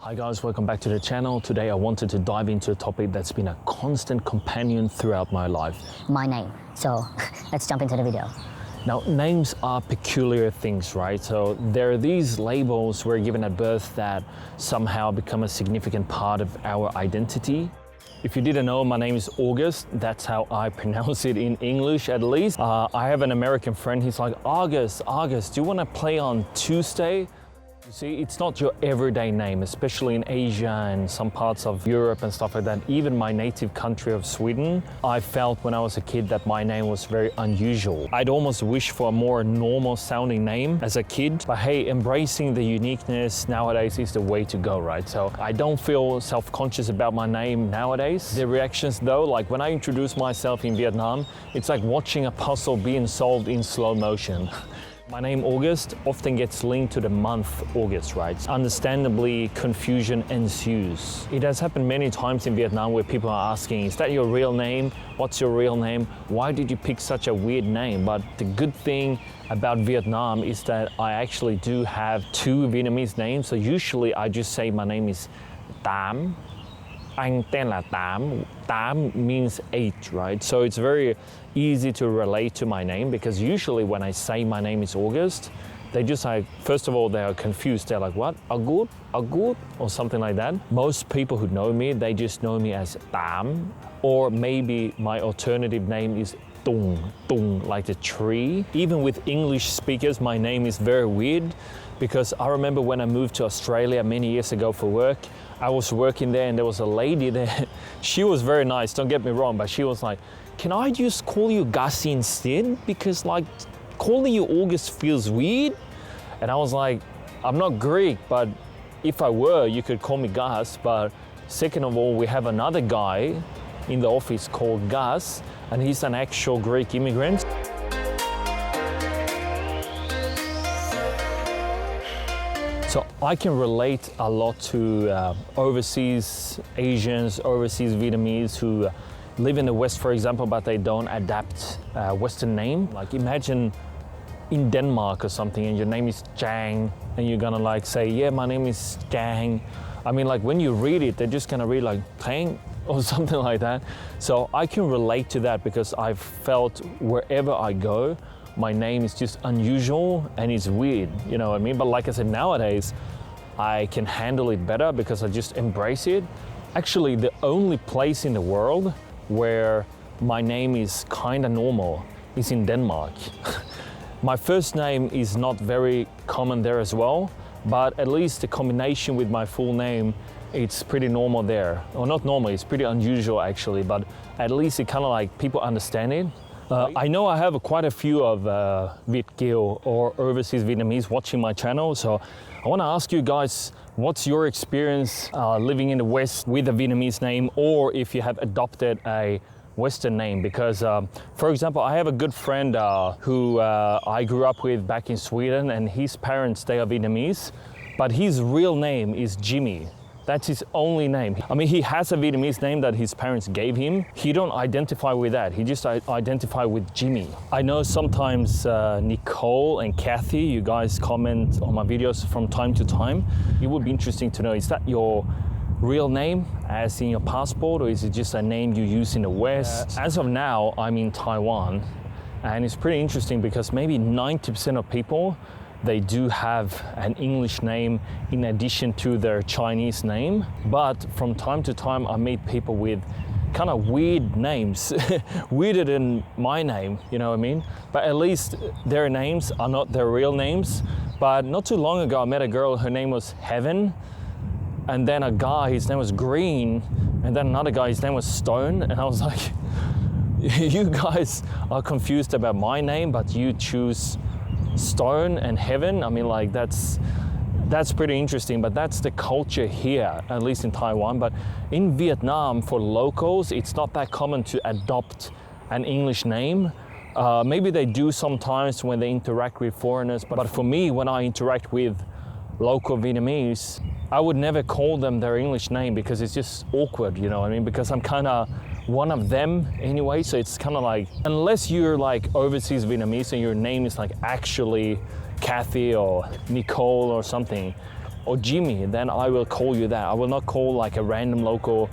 Hi guys, welcome back to the channel. Today I wanted to dive into a topic that's been a constant companion throughout my life. My name. So let's jump into the video. Now, names are peculiar things, right? So there are these labels we're given at birth that somehow become a significant part of our identity. If you didn't know, my name is August. That's how I pronounce it in English, at least. I have an American friend. He's like, August, do you want to play on Tuesday? You see, it's not your everyday name, especially in Asia and some parts of Europe and stuff like that. Even my native country of Sweden, I felt when I was a kid that my name was very unusual. I'd almost wish for a more normal sounding name as a kid. But hey, embracing the uniqueness nowadays is the way to go, right? So I don't feel self-conscious about my name nowadays. The reactions though, like when I introduce myself in Vietnam, it's like watching a puzzle being solved in slow motion. My name August often gets linked to the month August, right? Understandably, confusion ensues. It has happened many times in Vietnam where people are asking, is that your real name? What's your real name? Why did you pick such a weird name? But the good thing about Vietnam is that I actually do have two Vietnamese names. So usually I just say my name is Tam. Anh tên là Tám. Tám means 8, right? So it's very easy to relate to my name because usually when I say my name is August, they just like, first of all, they are confused. They're like, what? Agut? Or something like that. Most people who know me, they just know me as Tám, or maybe my alternative name is Tung, like the tree. Even with English speakers, my name is very weird because I remember when I moved to Australia many years ago for work, I was working there and there was a lady there. She was very nice, don't get me wrong, but she was like, can I just call you Gussie instead? Because like calling you August feels weird. And I was like, I'm not Greek, but if I were, you could call me Gus. But second of all, we have another guy in the office called Gus, and he's an actual Greek immigrant. So I can relate a lot to overseas Asians, overseas Vietnamese who live in the West, for example, but they don't adapt Western name. Like imagine in Denmark or something and your name is Chang and you're gonna like say, yeah, my name is Chang. I mean, like when you read it, they're just gonna read like Tang or something like that. So I can relate to that because I've felt wherever I go, my name is just unusual and it's weird, you know what I mean? But like I said, nowadays, I can handle it better because I just embrace it. Actually, the only place in the world where my name is kind of normal is in Denmark. My first name is not very common there as well, but at least the combination with my full name, it's pretty normal there. Or not normal, it's pretty unusual actually, but at least it kind of like people understand it. I know I have quite a few of Viet Kiều or overseas Vietnamese watching my channel, so I want to ask you guys, what's your experience living in the West with a Vietnamese name, or if you have adopted a Western name? Because, for example, I have a good friend who I grew up with back in Sweden, and his parents, they are Vietnamese, but his real name is Jimmy. That's his only name. I mean, he has a Vietnamese name that his parents gave him. He don't identify with that. He just identify with Jimmy. I know sometimes Nicole and Kathy, you guys comment on my videos from time to time. It would be interesting to know, is that your real name as in your passport, or is it just a name you use in the West? As of now, I'm in Taiwan, and it's pretty interesting because maybe 90% of people, they do have an English name in addition to their Chinese name. But from time to time, I meet people with kind of weird names, weirder than my name, you know what I mean? But at least their names are not their real names. But not too long ago, I met a girl, her name was Heaven, and then a guy, his name was Green, and then another guy, his name was Stone, and I was like, you guys are confused about my name, but you choose Stone and Heaven. I mean, like that's pretty interesting, but that's the culture here, at least in Taiwan. But in Vietnam, for locals, it's not that common to adopt an English name. Maybe they do sometimes when they interact with foreigners, but for me, when I interact with local Vietnamese, I would never call them their English name because it's just awkward, you know what I mean? Because I'm kind of one of them anyway, so it's kind of like, unless you're like overseas Vietnamese and your name is like actually Kathy or Nicole or something, or Jimmy, then I will call you that. I will not call like a random local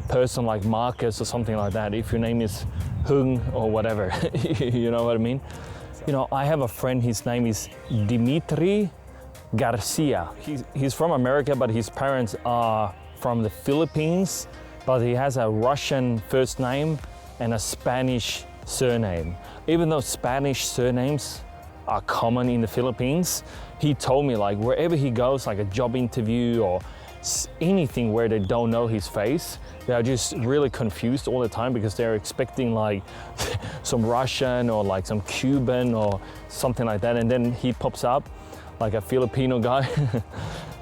person like Marcus or something like that if your name is Hung or whatever. You know what I mean? You know, I have a friend, his name is Dimitri Garcia. He's from America, but his parents are from the Philippines, but he has a Russian first name and a Spanish surname. Even though Spanish surnames are common in the Philippines, he told me like wherever he goes, like a job interview or anything where they don't know his face, they're just really confused all the time because they're expecting like some Russian or like some Cuban or something like that, and then he pops up like a Filipino guy.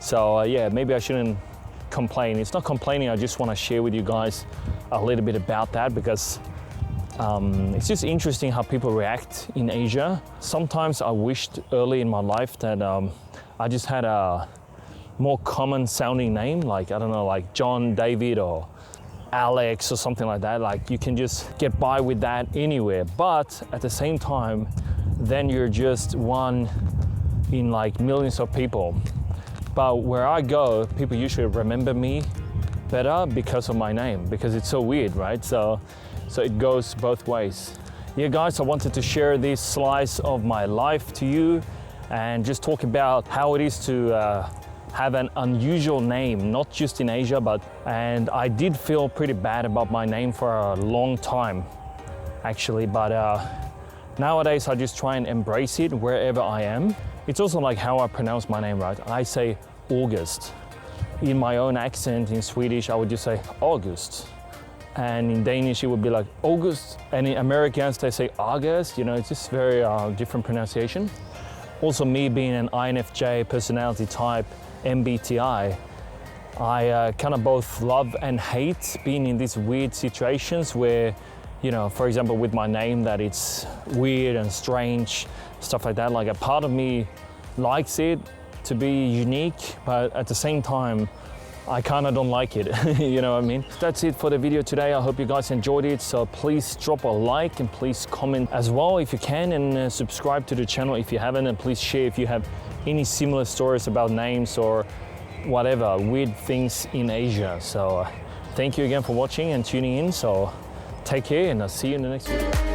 So yeah, maybe I shouldn't complain. It's not complaining, I just want to share with you guys a little bit about that because it's just interesting how people react in Asia. Sometimes I wished early in my life that I just had a more common sounding name, like, I don't know, like John, David, or Alex or something like that. Like you can just get by with that anywhere. But at the same time, then you're just one in like millions of people. But where I go, people usually remember me better because of my name, because it's so weird, right? So it goes both ways. Yeah, guys, I wanted to share this slice of my life to you and just talk about how it is to have an unusual name, not just in Asia, and I did feel pretty bad about my name for a long time, actually, but nowadays I just try and embrace it wherever I am. It's also like how I pronounce my name, right? I say August. In my own accent in Swedish, I would just say August. And in Danish, it would be like August. And in Americans, they say August. You know, it's just very different pronunciation. Also, me being an INFJ personality type, MBTI, I kind of both love and hate being in these weird situations where, you know, for example, with my name, that it's weird and strange, stuff like that. Like a part of me likes it to be unique, but at the same time, I kind of don't like it. You know what I mean? That's it for the video today. I hope you guys enjoyed it. So please drop a like and please comment as well if you can, and subscribe to the channel if you haven't, and please share if you have any similar stories about names or whatever, weird things in Asia. So thank you again for watching and tuning in. So take care, and I'll see you in the next video.